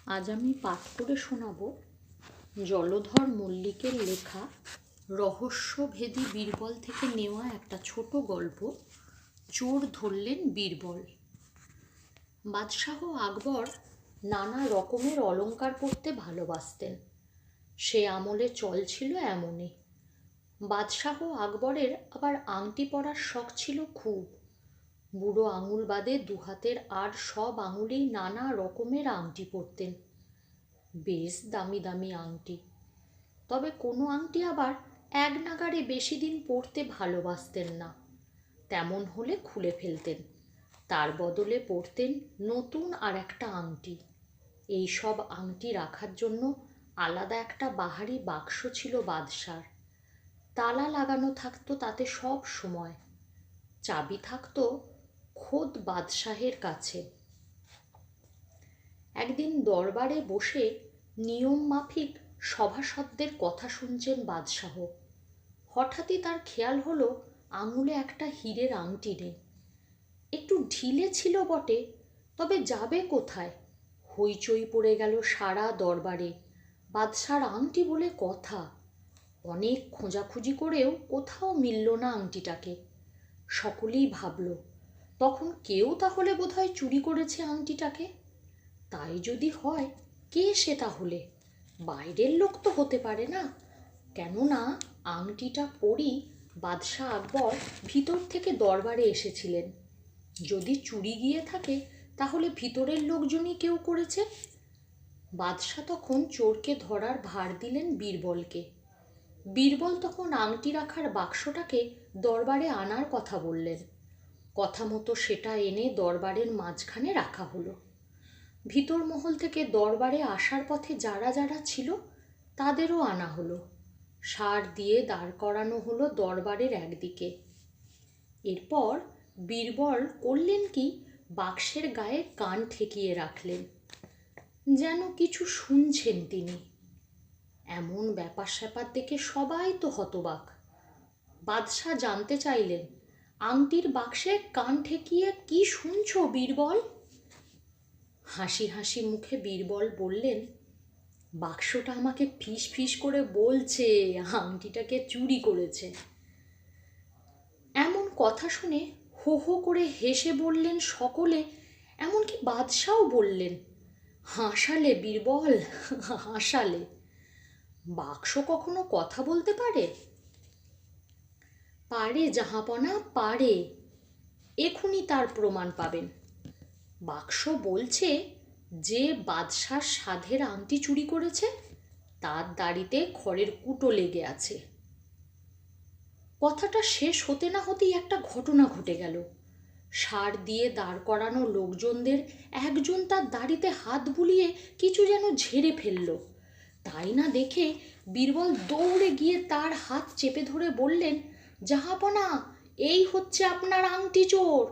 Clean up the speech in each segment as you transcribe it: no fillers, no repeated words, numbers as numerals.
আজ আমি পাঠ করে শোনাব জলধর মল্লিকের লেখা রহস্যভেদী বীরবল থেকে নেওয়া একটা ছোট গল্প, চোর ধরলেন বীরবল। বাদশাহ আকবর নানা রকমের অলংকার পরতে ভালোবাসতেন। সে আমলে চল ছিল এমনই। বাদশাহ আকবরের আবার আংটি পরার শখ ছিল খুব। বুড়ো আঙুল বাদে দুহাতের আর সব আঙুলেই নানা রকমের আংটি পরতেন, বেশ দামি দামি আংটি। তবে কোনো আংটি আবার এক নাগাড়ে বেশি দিন পরতে ভালোবাসতেন না। তেমন হলে খুলে ফেলতেন, তার বদলে পরতেন নতুন আর একটা আংটি। এই সব আংটি রাখার জন্য আলাদা একটা বাহারি বাক্স ছিল বাদশার। তালা লাগানো থাকতো তাতে সব সময়। চাবি থাকতো খোদ বাদশাহের কাছে। একদিন দরবারে বসে নিয়ম মাফিক সভাসদদের কথা শুনছেন বাদশাহ। হঠাৎই তার খেয়াল হলো আঙুলে একটা হীরের আংটি নেই। একটু ঢিলে ছিল বটে, তবে যাবে কোথায়? হইচই পড়ে গেল সারা দরবারে। বাদশার আংটি বলে কথা। অনেক খোঁজাখুঁজি করেও কোথাও মিলল না আংটিটাকে। সকলেই ভাবল, তখন কেউ তাহলে বোধহয় চুরি করেছে আংটিটাকে। তাই যদি হয়, কে সে তাহলে? বাইরের লোক তো হতে পারে না, কেননা আংটিটা পরেই বাদশাহ আকবর ভিতর থেকে দরবারে এসেছিলেন। যদি চুরি গিয়ে থাকে তাহলে ভিতরের লোকজনই কেউ করেছে। বাদশাহ তখন চোরকে ধরার ভার দিলেন বীরবলকে। বীরবল তখন আংটি রাখার বাক্সটাকে দরবারে আনার কথা বললেন। কথা মতো সেটা এনে দরবারের মাঝখানে রাখা হলো। ভিতর মহল থেকে দরবারে আসার পথে যারা যারা ছিল তাদেরও আনা হলো। সার দিয়ে দাঁড় করানো হলো দরবারের একদিকে। এরপর বীরবল করলেন কি, বাক্সের গায়ে কান ঠেকিয়ে রাখলেন, যেন কিছু শুনছেন তিনি। এমন ব্যাপার স্যাপার দেখে সবাই তো হতবাক। বাদশাহ জানতে চাইলেন, আংটির বাক্সে কান ঠেকিয়ে কি শুনছো বীরবল? হাসি হাসি মুখে বীরবল বললেন, বাক্সটা আমাকে ফিস ফিস করে বলছে আংটিটাকে চুরি করেছে। এমন কথা শুনে হো হো করে হেসে বললেন সকলে, এমনকি বাদশাও বললেন, হাসালে বীরবল, হাসালে। বাক্স কখনো কথা বলতে পারে? পারে জাহাপনা, পারে। এখুনি তার প্রমাণ পাবেন। বাক্স বলছে যে বাদশার সাধের আংটি চুরি করেছে তার দাড়িতে খড়ের কুটো লেগে আছে। কথাটা শেষ হতে না হতেই একটা ঘটনা ঘটে গেল। সার দিয়ে দাঁড় করানো লোকজনদের একজন তার দাড়িতে হাত বুলিয়ে কিছু যেন ঝেড়ে ফেলল। তাই না দেখে বীরবল দৌড়ে গিয়ে তার হাত চেপে ধরে বললেন, জাহাপনা, এই হচ্ছে আপনার আংটি চোর।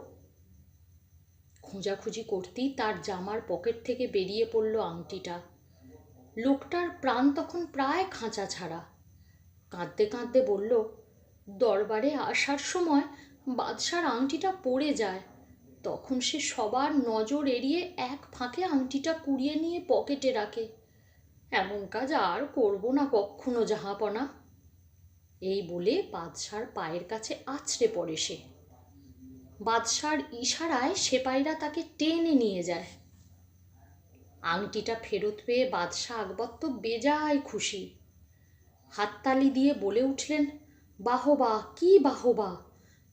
খোঁজাখুঁজি করতেই তার জামার পকেট থেকে বেরিয়ে পড়ল আংটিটা। লোকটার প্রাণ তখন প্রায় খাঁচা ছাড়া। কাঁদতে কাঁদতে বলল, দরবারে আসার সময় বাদশার আংটিটা পড়ে যায়। তখন সে সবার নজর এড়িয়ে এক ফাঁকে আংটিটা কুড়িয়ে নিয়ে পকেটে রাখে। এমন কাজ আর করব না কখনো জাহাপনা। এই বলে বাদশার পায়ের কাছে আছড়ে পড়ে সে। বাদশার ইশারায় সেপাইরা তাকে টেনে নিয়ে যায়। আংটিটা ফেরত পেয়ে বাদশাহ আকবর তো বেজায় খুশি। হাততালি দিয়ে বলে উঠলেন, বাহবা, কি বাহবা!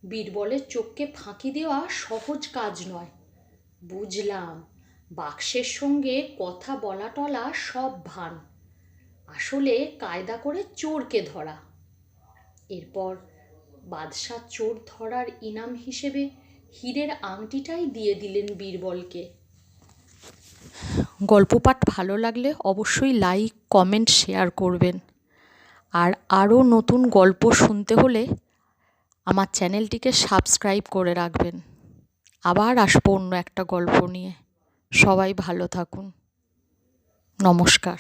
বীরবলের চোখকে ফাঁকি দেওয়া সহজ কাজ নয়। বুঝলাম, বাক্সের সঙ্গে কথা বলা টলা সব ভান, আসলে কায়দা করে চোরকে ধরা। এরপর বাদশাহ চোর ধরার ইনাম হিসেবে হীরের আংটিটাই দিয়ে দিলেন বীরবলকে। গল্প পাঠ ভালো লাগলে অবশ্যই লাইক, কমেন্ট, শেয়ার করবেন। আর আরও নতুন গল্প শুনতে হলে আমার চ্যানেলটিকে সাবস্ক্রাইব করে রাখবেন। আবার আসবো অন্য একটা গল্প নিয়ে। সবাই ভালো থাকুন। নমস্কার।